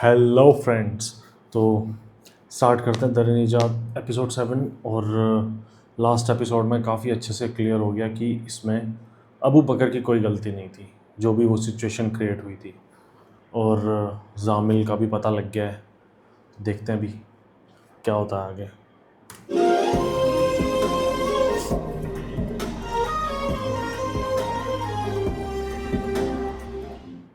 Hello friends. तो start करते हैं दरिन इजाद एपिसोड 7। और लास्ट एपिसोड में काफ़ी अच्छे से क्लियर हो गया कि इसमें अबू बकर की कोई गलती नहीं थी, जो भी वो सिचुएशन क्रिएट हुई थी। और जामिल का भी पता लग गया है। देखते हैं भी क्या होता है आगे।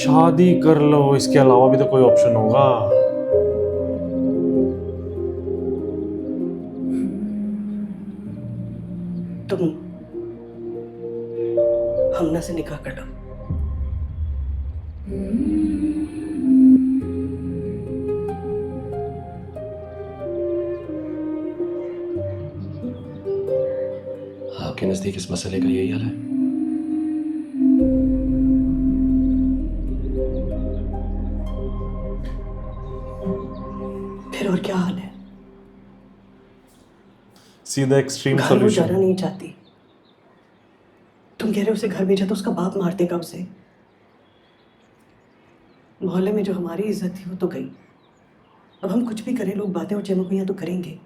शादी कर लो, इसके अलावा भी तो कोई ऑप्शन होगा। तुम हमना से निकाह कर लो। आपके नज़दीक इस मसले का यही हल है? फिर और क्या हाल है? सीधा एक्सट्रीम घर वो जाना सॉल्यूशन। नहीं चाहती। तुम कह रहे हो उसे घर भेजा तो उसका बाप मारते कब से। मोहल्ले में जो हमारी इज्जत थी वो तो गई। अब हम कुछ भी करें, लोग बातें और चमकोइयां तो करेंगे।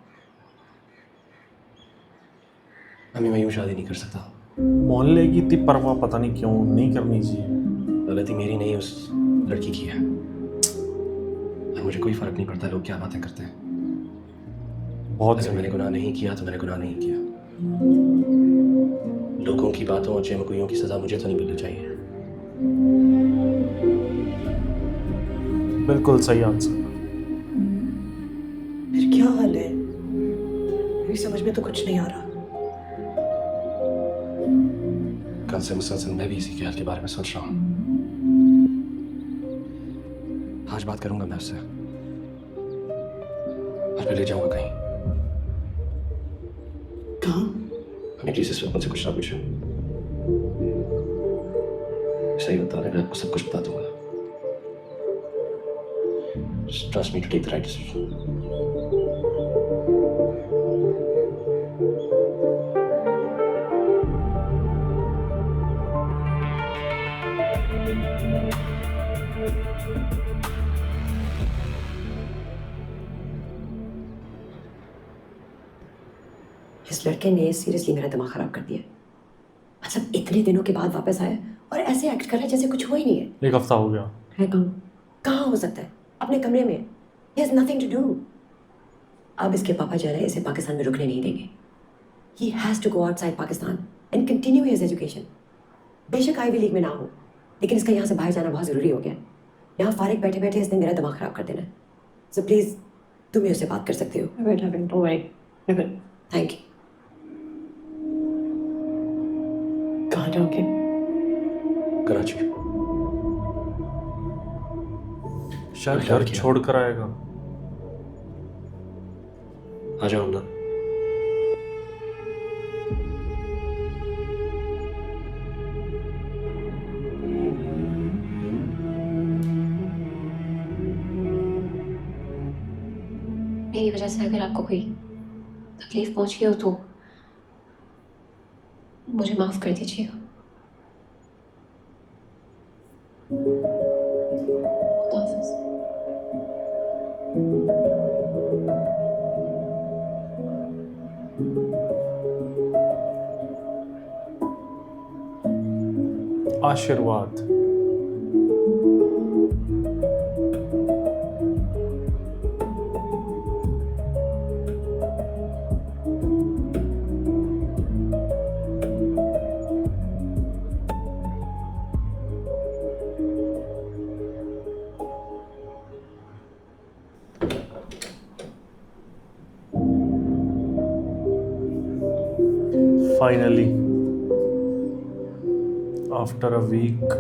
अम्मी, मैं यूँ शादी नहीं कर सकता। मोहल्ले की इतनी परवाह पता नहीं क्यों नहीं करनी चाहिए। गलती मेरी नहीं, उस लड़की की है। और मुझे कोई फ़र्क नहीं पड़ता लोग क्या बातें करते हैं। बहुत अगर सही। मैंने गुनाह नहीं किया तो मैंने गुनाह नहीं किया। लोगों की बातों और चमकोइयों की सज़ा मुझे तो नहीं मिलनी चाहिए। बिल्कुल सही आंसर। फिर क्या हाल है? मेरी समझ में तो कुछ नहीं आ रहा। कल से मुसलसल मैं भी इसी ख्याल के बारे में सोच रहा हूँ। आज बात करूंगा मैं उससे और फिर ले जाऊंगा कहीं। कहाँ? प्लीज इस वक्त मुझसे कुछ ना पूछो। सही बता रहे, मैं आपको सब कुछ बता दूंगा। Just trust me to take the right decision. इस लड़के ने सीरियसली मेरा दिमाग खराब कर दिया। मतलब इतने दिनों के बाद वापस आया और ऐसे एक्ट कर रहा है जैसे कुछ हुआ ही नहीं है। एक हफ्ता हो गया। है कहाँ हो सकता है? अपने कमरे में। He has nothing to do. अब इसके पापा जो है इसे पाकिस्तान में रुकने नहीं देंगे। He has to go outside Pakistan and continue his education. बेशक आईवी लीग में ना हो, लेकिन इसका यहाँ से बाहर जाना बहुत ज़रूरी हो गया। यहाँ फारिग बैठे बैठे इसने मेरा दिमाग खराब कर देना है। सो प्लीज़ तुम ही उससे बात कर सकते हो। Thank you. कहाँ जाओगे? कराची। शायद क्या घर किया? छोड़ कर आएगा। आ जाओ ना। मेरी वजह से अगर आपको कोई तकलीफ पहुंची हो तो मुझे माफ कर दीजिएगा। खुदा हाफिज़। आशीर्वाद। Finally, after a week,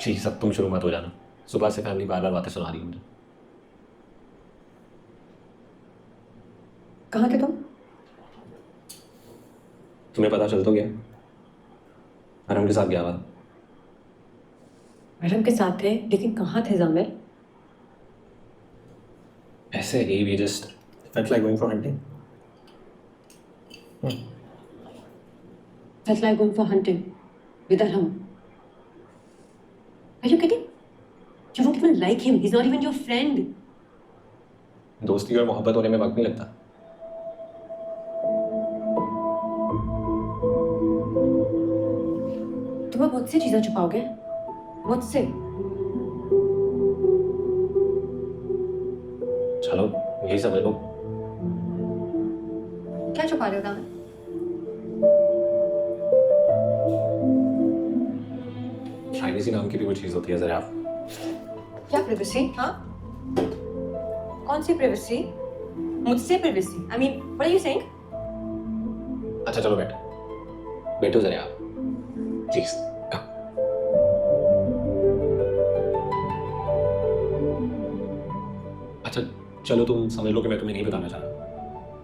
please अब तुम शुरू मत हो जाना। सुबह से फैमिली बार बार बातें सुना रही है मुझे। कहाँ थे तुम? तुम्हें पता चल तो गया, मैडम के साथ गया हुआ था। मैडम के साथ थे, लेकिन कहाँ थे जामिर? ऐसे ही we just felt like going for hunting. Felt like going for hunting with Arham. Are you kidding? You don't even like him. He's not even your friend. दोस्ती और मोहब्बत होने में वक्त नहीं लगता। तुम अब मुझसे चीजें छुपाओगे? मुझसे? चलो यही सब है लोग। क्या छुपा रहे हो दामन? प्राइवेसी नाम की भी कोई चीज होती है जरा। क्या privacy? हाँ? कौन सी privacy? मुझसे privacy? I mean, what are you saying? अच्छा चलो बैठो जरा आप प्लीज। अच्छा चलो तुम समझ लो कि मैं तुम्हें नहीं बताना चाह रहा।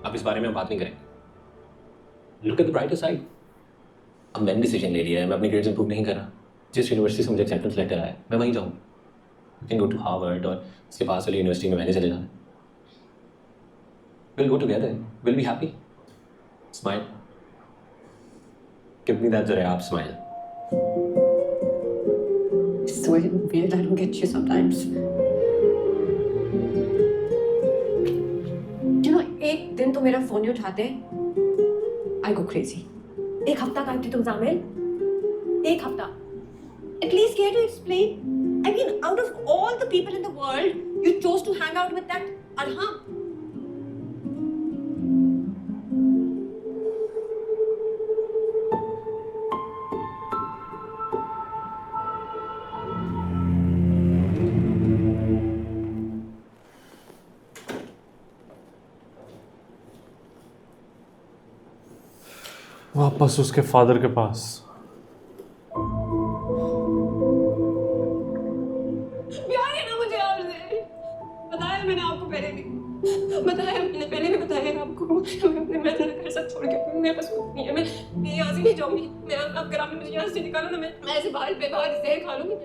अब इस बारे में हम बात नहीं करेंगे। Look at the brighter side. अब मैंने डिसीजन ले लिया है, मैं अपनी ग्रेड्स इंप्रूव नहीं कर रहा। जिस यूनिवर्सिटी से मुझे एक्सेप्टेंस लेटर आया मैं वहीं जाऊँ। You can go to Harvard और उसके पास वाली यूनिवर्सिटी में मैंने चले जाना। Will go together, will be happy. Smile, give me that जरा आप smile. It's so weird. I don't get you sometimes. You know, एक दिन तो मेरा फोन नहीं उठाते, I go crazy. एक हफ्ता कहाँ थे तुम जामिर? एक हफ्ता. At least care to explain. I mean, out of all the people in the world, you chose to hang out with that Arham. वापस उसके फादर के पास। प्यार है ना मुझे आपसे। बताया मैंने आपको पहले भी। बताया मैंने पहले भी बताया आपको। मैं अपने घर से छोड़ के मेरे पास कुछ नहीं है। मैं यहाँ से नहीं जाऊंगी। मैं अब अगर आपने मुझे यहाँ से निकाला ना मैं ऐसे बाहर पे बाहर जहर खा लूंगी।